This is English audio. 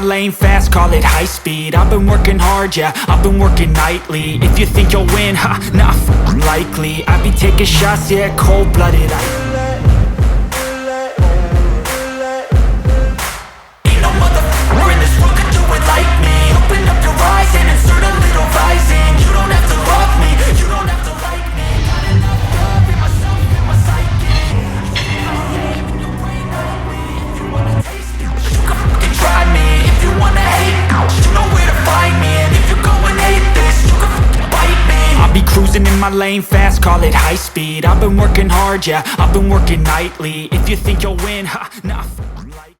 lane fast, call it high speed. I've been working hard, yeah, I've been working nightly. If you think you'll win, ha, nah, likely. I be taking shots, yeah, cold-blooded. Ain't no motherfucker in this world could do it like me. Open up your eyes and insert a little rising. You don't have to love me, you don't have to like me. Got enough love in myself, in my psyche. Your brain nightly. If you wanna taste me, you can fucking try me. If you wanna hate, you know where to find me. And if you're going hate this, you can fucking bite me. I'll be cruising in my lane fast, call it high speed. I've been working hard, yeah, I've been working nightly. If you think you'll win, ha, nah.